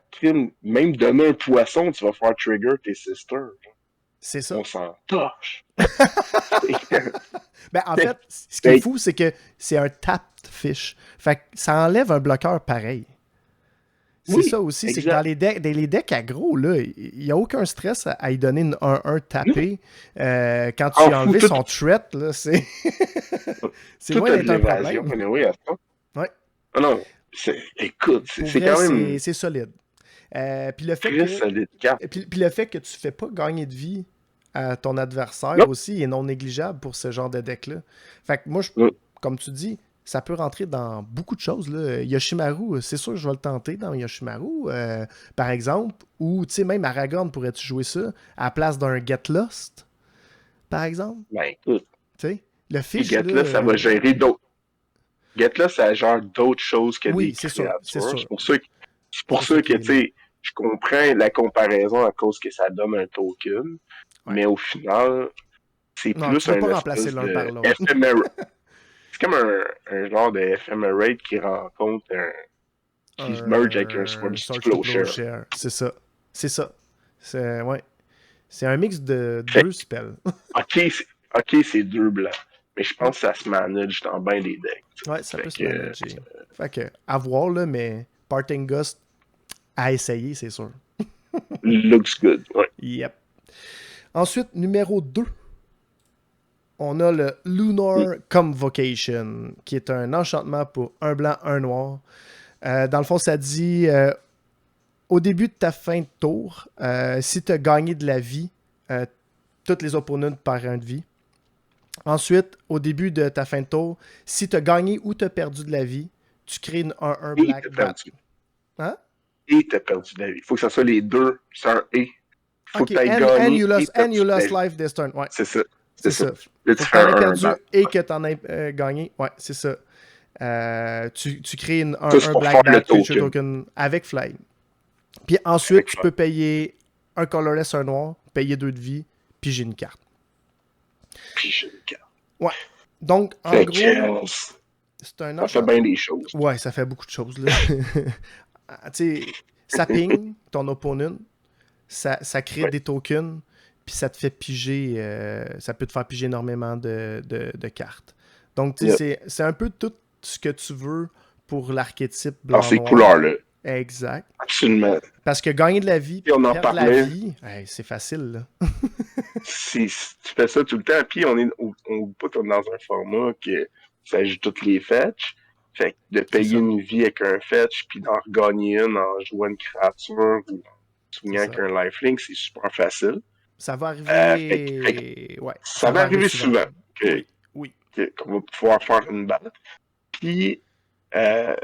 [SPEAKER 2] même donner un poisson, tu vas faire trigger tes sisters.
[SPEAKER 1] C'est ça.
[SPEAKER 2] On s'en torche.
[SPEAKER 1] Ben, en fait, ce qui est fou, c'est que c'est un tapped fish. Fait que ça enlève un bloqueur pareil. C'est
[SPEAKER 2] Oui,
[SPEAKER 1] ça aussi, c'est que
[SPEAKER 2] exact.
[SPEAKER 1] dans les decks aggro, il n'y a aucun stress à y donner une 1-1
[SPEAKER 2] Non,
[SPEAKER 1] tapé. Quand tu
[SPEAKER 2] en
[SPEAKER 1] as
[SPEAKER 2] fous,
[SPEAKER 1] enlevé son threat, là, c'est c'est
[SPEAKER 2] tout
[SPEAKER 1] loin
[SPEAKER 2] a de
[SPEAKER 1] d'être un
[SPEAKER 2] l'évasion,
[SPEAKER 1] problème.
[SPEAKER 2] anyway, à ça.
[SPEAKER 1] Ouais,
[SPEAKER 2] Ah non, écoute,
[SPEAKER 1] pour
[SPEAKER 2] c'est
[SPEAKER 1] vrai,
[SPEAKER 2] quand même
[SPEAKER 1] c'est solide. Puis le fait
[SPEAKER 2] très
[SPEAKER 1] que
[SPEAKER 2] solide carte.
[SPEAKER 1] puis le fait que tu fais pas gagner de vie à ton adversaire
[SPEAKER 2] Non,
[SPEAKER 1] aussi est non négligeable pour ce genre de deck-là. Fait que moi,
[SPEAKER 2] non,
[SPEAKER 1] comme tu dis, ça peut rentrer dans beaucoup de choses. Là. Yoshimaru, c'est sûr que je vais le tenter dans Yoshimaru, par exemple. Ou, tu sais, même Aragorn, pourrais-tu jouer ça à la place d'un Get Lost, par exemple?
[SPEAKER 2] ben écoute,
[SPEAKER 1] Tu sais, le
[SPEAKER 2] et
[SPEAKER 1] fish, là...
[SPEAKER 2] Get là, ça va gérer d'autres. Get là, ça gère d'autres choses que des
[SPEAKER 1] oui, c'est sûr, c'est
[SPEAKER 2] créatures.
[SPEAKER 1] sûr.
[SPEAKER 2] C'est pour
[SPEAKER 1] C'est ça
[SPEAKER 2] ça
[SPEAKER 1] qui
[SPEAKER 2] que,
[SPEAKER 1] est
[SPEAKER 2] tu
[SPEAKER 1] bien.
[SPEAKER 2] sais, je comprends la comparaison à cause que ça donne un token,
[SPEAKER 1] Ouais.
[SPEAKER 2] mais au final, c'est
[SPEAKER 1] Non, tu
[SPEAKER 2] plus
[SPEAKER 1] peux
[SPEAKER 2] un
[SPEAKER 1] pas remplacer
[SPEAKER 2] espèce
[SPEAKER 1] l'un par
[SPEAKER 2] de
[SPEAKER 1] l'autre.
[SPEAKER 2] éphémère. C'est comme un genre de ephemerate qui rencontre qui se merge avec un
[SPEAKER 1] Un
[SPEAKER 2] Swords to
[SPEAKER 1] Search to
[SPEAKER 2] Plowshare.
[SPEAKER 1] Plowshare. C'est ça. C'est ça. C'est ouais. C'est un mix de
[SPEAKER 2] Fait
[SPEAKER 1] deux spells.
[SPEAKER 2] ok, ok, c'est deux blancs. Mais je pense que ça se manage dans bien des decks.
[SPEAKER 1] Ouais, ça
[SPEAKER 2] Fait
[SPEAKER 1] peut se
[SPEAKER 2] que
[SPEAKER 1] manager. Fait que, à voir, là, mais Parting Ghost à essayer, c'est sûr.
[SPEAKER 2] looks good. Ouais.
[SPEAKER 1] Yep. Ensuite, numéro 2, on a le Lunar Convocation, qui est un enchantement pour un blanc, un noir. Dans le fond, ça dit au début de ta fin de tour, si tu as gagné de la vie, toutes les opponents perdent un de vie. Ensuite, au début de ta fin de tour, si tu as gagné ou tu as perdu de la vie, tu crées une 1-1
[SPEAKER 2] Et
[SPEAKER 1] Black
[SPEAKER 2] t'as
[SPEAKER 1] Bat.
[SPEAKER 2] perdu.
[SPEAKER 1] Hein?
[SPEAKER 2] Et t'as perdu de la vie. Il faut que ça soit les deux. C'est un et. Faut
[SPEAKER 1] Ok,
[SPEAKER 2] que t'aies
[SPEAKER 1] and
[SPEAKER 2] gagné et
[SPEAKER 1] you
[SPEAKER 2] perdu de la
[SPEAKER 1] lost
[SPEAKER 2] vie.
[SPEAKER 1] life this turn. Ouais,
[SPEAKER 2] C'est ça. C'est
[SPEAKER 1] c'est
[SPEAKER 2] ça.
[SPEAKER 1] ça.
[SPEAKER 2] Là,
[SPEAKER 1] Faut
[SPEAKER 2] tu
[SPEAKER 1] que
[SPEAKER 2] fais
[SPEAKER 1] tu en aies
[SPEAKER 2] un
[SPEAKER 1] perdu
[SPEAKER 2] bat.
[SPEAKER 1] et que tu en aies gagné. Ouais, c'est ça. Tu crées une
[SPEAKER 2] Ça, c'est
[SPEAKER 1] 1-1
[SPEAKER 2] pour faire
[SPEAKER 1] Black
[SPEAKER 2] le
[SPEAKER 1] Bat Creature
[SPEAKER 2] token.
[SPEAKER 1] Token avec Flying. Puis ensuite,
[SPEAKER 2] Avec
[SPEAKER 1] tu
[SPEAKER 2] ça.
[SPEAKER 1] peux payer un colorless, un noir, payer 2 de vie, puis j'ai une carte.
[SPEAKER 2] Puis je le garde.
[SPEAKER 1] Ouais. Donc, en
[SPEAKER 2] Fait
[SPEAKER 1] gros,
[SPEAKER 2] que
[SPEAKER 1] c'est un
[SPEAKER 2] ça fait
[SPEAKER 1] enchant.
[SPEAKER 2] bien des choses.
[SPEAKER 1] Ouais, ça fait beaucoup de choses, là. Tu sais, ça ping ton opponent, ça crée
[SPEAKER 2] Ouais.
[SPEAKER 1] des tokens, puis ça te fait piger, ça peut te faire piger énormément de cartes. Donc, tu sais,
[SPEAKER 2] Yep.
[SPEAKER 1] c'est un peu tout ce que tu veux pour l'archétype
[SPEAKER 2] Dans ces
[SPEAKER 1] blanc-noir.
[SPEAKER 2] couleurs-là.
[SPEAKER 1] Exact.
[SPEAKER 2] Absolument.
[SPEAKER 1] Parce que gagner de la vie,
[SPEAKER 2] Et
[SPEAKER 1] puis
[SPEAKER 2] on en
[SPEAKER 1] perdre la
[SPEAKER 2] parlait.
[SPEAKER 1] vie, hey, c'est facile, là.
[SPEAKER 2] Si tu fais ça tout le temps, puis on oublie pas qu'on est dans un format que ça joue toutes les fetch. Fait que de
[SPEAKER 1] C'est
[SPEAKER 2] payer
[SPEAKER 1] ça.
[SPEAKER 2] une vie avec un fetch, puis d'en regagner une en jouant une créature ou en
[SPEAKER 1] C'est
[SPEAKER 2] swingant avec
[SPEAKER 1] ça.
[SPEAKER 2] un lifelink, c'est super facile.
[SPEAKER 1] Ça va
[SPEAKER 2] Fait que
[SPEAKER 1] arriver. Ouais,
[SPEAKER 2] ça
[SPEAKER 1] ça
[SPEAKER 2] va
[SPEAKER 1] va arriver
[SPEAKER 2] arriver
[SPEAKER 1] souvent.
[SPEAKER 2] souvent
[SPEAKER 1] Oui, oui.
[SPEAKER 2] qu'on va pouvoir faire une balle. Puis, euh,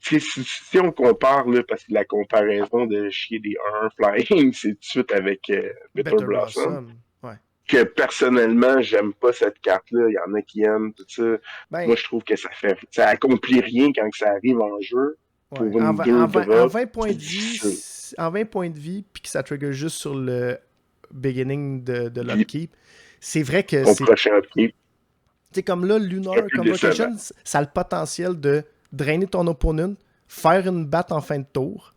[SPEAKER 2] si on compare, là, parce que la comparaison de chier des 1 flying, c'est tout de suite avec Bitter
[SPEAKER 1] Better
[SPEAKER 2] Blossom.
[SPEAKER 1] Blossom. Ouais.
[SPEAKER 2] Que personnellement, j'aime pas cette carte-là. Il y en a qui aiment, tout ça.
[SPEAKER 1] Ben,
[SPEAKER 2] Moi, je trouve que ça accomplit rien quand ça arrive en jeu.
[SPEAKER 1] ouais.
[SPEAKER 2] Pour une 2
[SPEAKER 1] En
[SPEAKER 2] drop,
[SPEAKER 1] 20 points
[SPEAKER 2] c'est
[SPEAKER 1] de vie,
[SPEAKER 2] difficile.
[SPEAKER 1] en 20 points de vie, puis que ça trigger juste sur le beginning de
[SPEAKER 2] Puis,
[SPEAKER 1] l'upkeep, c'est vrai que
[SPEAKER 2] ton
[SPEAKER 1] c'est.
[SPEAKER 2] prochain upkeep,
[SPEAKER 1] Tu sais, comme là,
[SPEAKER 2] c'est un
[SPEAKER 1] Lunar
[SPEAKER 2] peu décevant.
[SPEAKER 1] Convocation, ça a le potentiel de drainer ton opponent, faire une batte en fin de tour,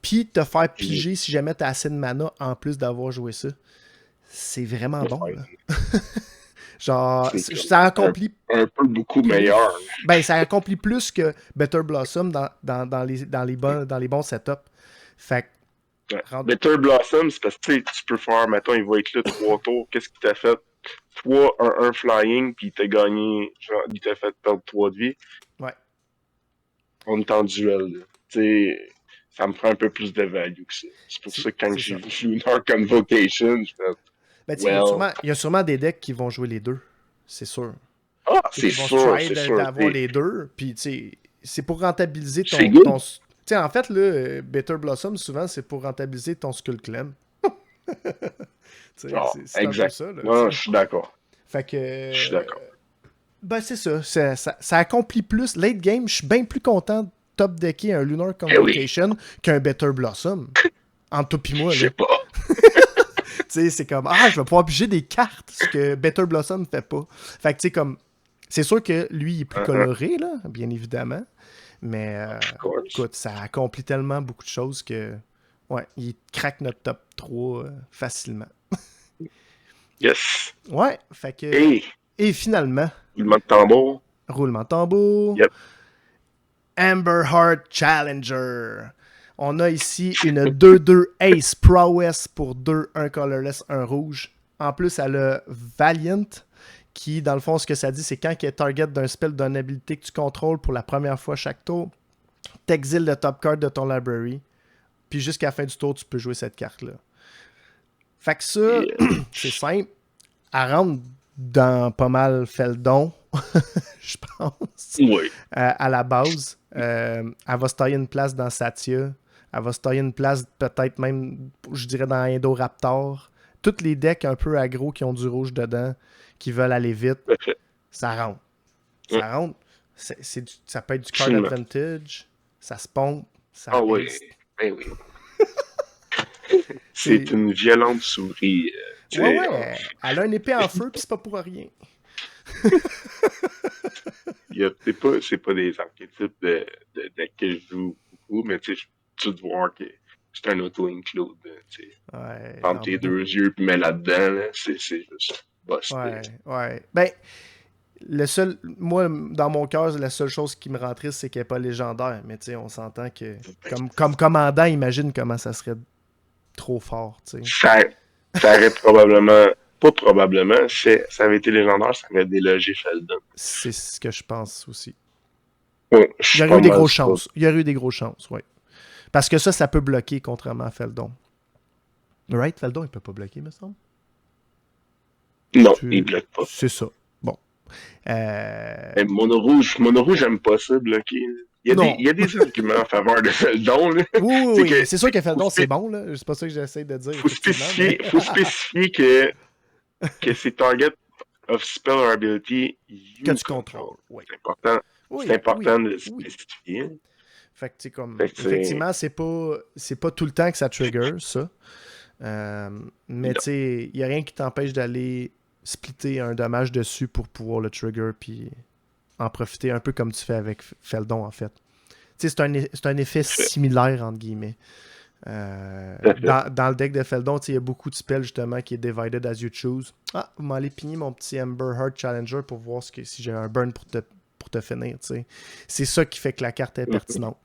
[SPEAKER 1] puis te faire
[SPEAKER 2] Puis,
[SPEAKER 1] piger si jamais tu as assez de mana en plus d'avoir joué ça. C'est vraiment bon, là. Genre,
[SPEAKER 2] c'est comme
[SPEAKER 1] ça accomplit
[SPEAKER 2] un peu beaucoup meilleur.
[SPEAKER 1] plus. Ben, ça accomplit plus que Better Blossom dans les bons setups. Fait que,
[SPEAKER 2] Ouais. Bitter Blossom, c'est parce que tu peux faire, mettons, il va être là 3 tours. Qu'est-ce qu'il t'a fait? 3, 1 flying, puis il t'a gagné, genre, il t'a fait perdre 3 de vie.
[SPEAKER 1] ouais.
[SPEAKER 2] On est en duel. Tu sais, ça me prend un peu plus de value que ça. C'est pour ça que quand
[SPEAKER 1] C'est
[SPEAKER 2] j'ai
[SPEAKER 1] ça.
[SPEAKER 2] vu Lunar Convocation, je fais,
[SPEAKER 1] Ben, tu sais,
[SPEAKER 2] well,
[SPEAKER 1] il y a sûrement des decks qui vont jouer les deux. C'est sûr.
[SPEAKER 2] ah,
[SPEAKER 1] Tu sais,
[SPEAKER 2] c'est
[SPEAKER 1] qui vont se
[SPEAKER 2] sûr,
[SPEAKER 1] try
[SPEAKER 2] c'est sûr.
[SPEAKER 1] d'avoir les deux. Puis, tu sais, c'est pour rentabiliser
[SPEAKER 2] C'est
[SPEAKER 1] ton.
[SPEAKER 2] good.
[SPEAKER 1] Tu sais, en fait, là, Better Blossom, souvent, c'est pour rentabiliser ton Skull Clem. Tu sais,
[SPEAKER 2] Ah,
[SPEAKER 1] c'est un peu
[SPEAKER 2] exact.
[SPEAKER 1] ça, là. Tu
[SPEAKER 2] Non,
[SPEAKER 1] sais.
[SPEAKER 2] je suis d'accord.
[SPEAKER 1] Fait que.
[SPEAKER 2] Je suis d'accord.
[SPEAKER 1] Ben, c'est ça. Ça accomplit plus. Late game, je suis bien plus content de top decker un Lunar
[SPEAKER 2] Eh oui,
[SPEAKER 1] Convocation qu'un Better Blossom. En toi pis moi,
[SPEAKER 2] je
[SPEAKER 1] là.
[SPEAKER 2] sais pas.
[SPEAKER 1] Tu sais, c'est comme, ah, je vais pouvoir piger des cartes, ce que Better Blossom fait pas. Fait que, tu sais, comme, c'est sûr que lui, il est plus coloré, là, bien évidemment. Mais,
[SPEAKER 2] Of course.
[SPEAKER 1] écoute, ça accomplit tellement beaucoup de choses que, ouais, il craque notre 3 facilement.
[SPEAKER 2] Yes.
[SPEAKER 1] Ouais, fait que...
[SPEAKER 2] Hey,
[SPEAKER 1] Et finalement,
[SPEAKER 2] roulement de tambour.
[SPEAKER 1] roulement de tambour,
[SPEAKER 2] Yep.
[SPEAKER 1] Amber Heart Challenger. On a ici une 2-2 Ace Prowess pour 2, un colorless, un rouge. En plus, elle a Valiant, qui, dans le fond, ce que ça dit, c'est quand il est target d'un spell d'une habilité que tu contrôles pour la première fois chaque tour, t'exiles le top card de ton library, puis jusqu'à la fin du tour, tu peux jouer cette carte-là. Fait que ça,
[SPEAKER 2] Yeah.
[SPEAKER 1] c'est simple. Elle rentre dans pas mal Feldon, je pense,
[SPEAKER 2] Oui.
[SPEAKER 1] à la base. Elle va se tailler une place dans Satya. Elle va se tailler une place peut-être même, je dirais, dans Indoraptor. Toutes les decks un peu aggro qui ont du rouge dedans, qui veulent aller vite,
[SPEAKER 2] Parfait.
[SPEAKER 1] ça rentre.
[SPEAKER 2] Ouais.
[SPEAKER 1] Ça rentre. Ça peut être du card
[SPEAKER 2] Absolument.
[SPEAKER 1] advantage. Ça se pompe. Ça
[SPEAKER 2] Ah oui.
[SPEAKER 1] ace.
[SPEAKER 2] Ben oui.
[SPEAKER 1] C'est-
[SPEAKER 2] C'est une violente souris. Tu
[SPEAKER 1] Ouais,
[SPEAKER 2] sais,
[SPEAKER 1] ouais. Elle a une épée en feu, puis c'est pas pour rien.
[SPEAKER 2] c'est pas des archétypes de deck que je joue beaucoup, mais tu sais, tu te vois que c'est un auto-include. Tu sais,
[SPEAKER 1] Ouais,
[SPEAKER 2] ferme
[SPEAKER 1] dans
[SPEAKER 2] tes deux yeux puis mets là-dedans, là, c'est juste busté.
[SPEAKER 1] Ouais, ouais. Ben, moi, dans mon cœur, la seule chose qui me rend triste, c'est qu'elle n'est pas légendaire. Mais tu sais, on s'entend que, comme commandant, imagine comment ça serait trop fort, tu sais.
[SPEAKER 2] Ça aurait probablement, pas probablement, ça avait été légendaire, ça aurait délogé Feldon.
[SPEAKER 1] C'est ce que je pense aussi.
[SPEAKER 2] Ouais, je
[SPEAKER 1] Il y
[SPEAKER 2] suis
[SPEAKER 1] aurait
[SPEAKER 2] pas
[SPEAKER 1] eu des
[SPEAKER 2] mal
[SPEAKER 1] grosses
[SPEAKER 2] sûr.
[SPEAKER 1] chances. Il y aurait eu des grosses chances, oui. Parce que ça peut bloquer, contrairement à Feldon. Right? Feldon, il peut pas bloquer, me semble.
[SPEAKER 2] Non, il bloque pas.
[SPEAKER 1] C'est ça. Bon.
[SPEAKER 2] Mais mono rouge, j'aime pas ça, bloquer. Il
[SPEAKER 1] Non.
[SPEAKER 2] y a des arguments en faveur de Feldon, là.
[SPEAKER 1] Oui, oui,
[SPEAKER 2] C'est
[SPEAKER 1] oui.
[SPEAKER 2] que,
[SPEAKER 1] C'est sûr que
[SPEAKER 2] faut,
[SPEAKER 1] Feldon, c'est
[SPEAKER 2] spé-
[SPEAKER 1] bon, là. C'est pas ça que j'essaie de dire, effectivement, mais...
[SPEAKER 2] faut spécifier que c'est target of spell or ability
[SPEAKER 1] que
[SPEAKER 2] you
[SPEAKER 1] tu
[SPEAKER 2] control.
[SPEAKER 1] contrôles, oui.
[SPEAKER 2] C'est important. C'est
[SPEAKER 1] Oui, oui,
[SPEAKER 2] important de le
[SPEAKER 1] oui.
[SPEAKER 2] spécifier.
[SPEAKER 1] Fait que, tu sais, comme,
[SPEAKER 2] Fait que c'est,
[SPEAKER 1] effectivement, c'est pas tout le temps que ça trigger, ça. Mais, tu
[SPEAKER 2] non.
[SPEAKER 1] sais, il n'y a rien qui t'empêche d'aller splitter un dommage dessus pour pouvoir le trigger, puis en profiter un peu comme tu fais avec Feldon, en fait. Tu sais, c'est un effet
[SPEAKER 2] Fait.
[SPEAKER 1] similaire, entre guillemets.
[SPEAKER 2] Tout à fait.
[SPEAKER 1] Dans le deck de Feldon, il y a beaucoup de spells, justement, qui est divided as you choose. Ah, vous m'allez pigner mon petit Amber Heart Challenger pour voir si j'ai un burn pour te finir, tu sais. C'est ça qui fait que la carte est pertinente.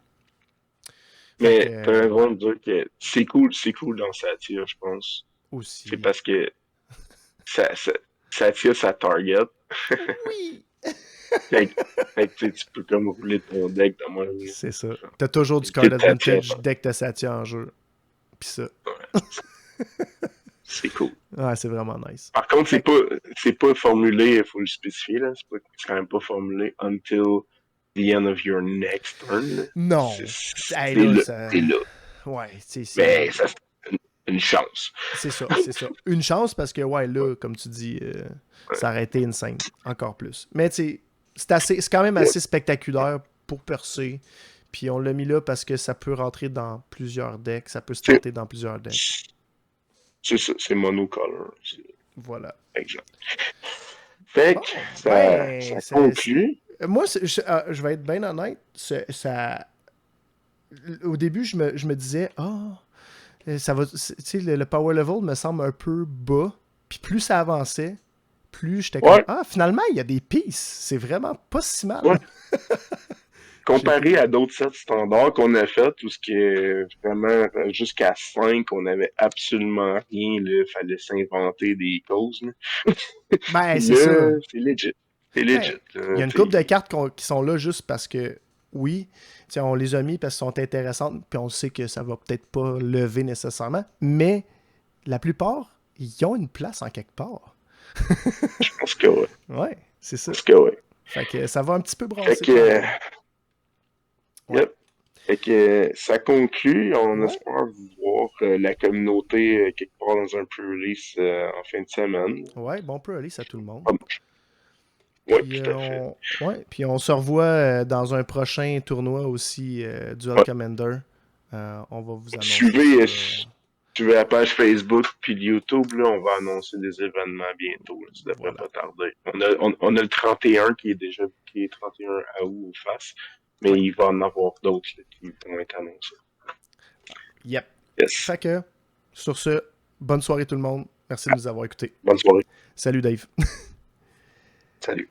[SPEAKER 1] Fait que,
[SPEAKER 2] Mais t'as raison de dire que c'est cool dans Satya, je pense. C'est
[SPEAKER 1] aussi.
[SPEAKER 2] parce que ça, ça, Satya, ça target.
[SPEAKER 1] Oui!
[SPEAKER 2] Fait que, tu peux comme rouler ton deck de moi.
[SPEAKER 1] C'est ça. T'as toujours du card
[SPEAKER 2] Tu Satya,
[SPEAKER 1] advantage dès que t'as Satya en jeu. Pis ça.
[SPEAKER 2] c'est cool.
[SPEAKER 1] Ouais, c'est vraiment nice.
[SPEAKER 2] Par contre,
[SPEAKER 1] Fait que,
[SPEAKER 2] c'est pas formulé, il faut le spécifier, là. C'est quand même pas formulé until the end of your next turn, là.
[SPEAKER 1] non. Hey,
[SPEAKER 2] C'est
[SPEAKER 1] là,
[SPEAKER 2] là.
[SPEAKER 1] ça...
[SPEAKER 2] C'est là.
[SPEAKER 1] Ouais, tu sais,
[SPEAKER 2] Mais ça, c'est une chance.
[SPEAKER 1] c'est ça, c'est ça. Une chance parce que, ouais, là, comme tu dis,
[SPEAKER 2] Ouais.
[SPEAKER 1] ça aurait été insane. Encore plus. Mais, tu sais, c'est quand même
[SPEAKER 2] Ouais.
[SPEAKER 1] assez spectaculaire pour percer. Puis on l'a mis là parce que ça peut rentrer dans plusieurs decks. Ça peut se
[SPEAKER 2] C'est
[SPEAKER 1] tenter dans plusieurs decks.
[SPEAKER 2] c'est ça, c'est monocolor.
[SPEAKER 1] Voilà.
[SPEAKER 2] Exemple. Fait que
[SPEAKER 1] Bon,
[SPEAKER 2] ça
[SPEAKER 1] ben,
[SPEAKER 2] conclut.
[SPEAKER 1] moi, je vais être bien honnête. Au début, je me disais, ça va, tu sais, le power level me semble un peu bas. Puis plus ça avançait, plus j'étais comme,
[SPEAKER 2] Ouais,
[SPEAKER 1] finalement, il y a des pistes. C'est vraiment pas si mal.
[SPEAKER 2] ouais.
[SPEAKER 1] J'ai pas-
[SPEAKER 2] Comparé à d'autres sets standards qu'on a fait, où ce qui est vraiment jusqu'à 5, on avait absolument rien, il fallait s'inventer des causes. Là,
[SPEAKER 1] Ben, c'est
[SPEAKER 2] là
[SPEAKER 1] ça.
[SPEAKER 2] c'est legit. C'est
[SPEAKER 1] Ben,
[SPEAKER 2] legit.
[SPEAKER 1] il y a
[SPEAKER 2] Là,
[SPEAKER 1] une couple de cartes qui sont là juste parce que, oui, tu sais, on les a mis parce qu'elles sont intéressantes, puis on sait que ça va peut-être pas lever nécessairement, mais la plupart, ils ont une place en quelque part.
[SPEAKER 2] je pense que ouais.
[SPEAKER 1] Ouais, c'est
[SPEAKER 2] Je
[SPEAKER 1] ça.
[SPEAKER 2] pense que ouais.
[SPEAKER 1] Fait que ça va un petit peu
[SPEAKER 2] Fait
[SPEAKER 1] brasser quand
[SPEAKER 2] que,
[SPEAKER 1] même. Ouais.
[SPEAKER 2] yep. Fait que ça conclut. On
[SPEAKER 1] Ouais.
[SPEAKER 2] espère voir la communauté quelque part dans un pre-release en fin de semaine.
[SPEAKER 1] Ouais, bon peu aller à tout le monde.
[SPEAKER 2] Ah, ouais,
[SPEAKER 1] Puis
[SPEAKER 2] tout à fait.
[SPEAKER 1] puis on se revoit dans un prochain tournoi aussi, Dual
[SPEAKER 2] Ouais.
[SPEAKER 1] Commander. On va vous annoncer
[SPEAKER 2] Suivez,
[SPEAKER 1] ça.
[SPEAKER 2] suivez la page Facebook puis YouTube, là, on va annoncer des événements bientôt. Là, ça devrait
[SPEAKER 1] Voilà.
[SPEAKER 2] pas tarder. On a le 31 qui est 31 août au face, mais
[SPEAKER 1] Ouais.
[SPEAKER 2] il va en avoir d'autres là, qui vont être annoncés.
[SPEAKER 1] Yep.
[SPEAKER 2] Yes.
[SPEAKER 1] Fait que, sur ce, bonne soirée tout le monde. Merci de nous avoir écoutés.
[SPEAKER 2] Bonne soirée.
[SPEAKER 1] Salut Dave.
[SPEAKER 2] Salut.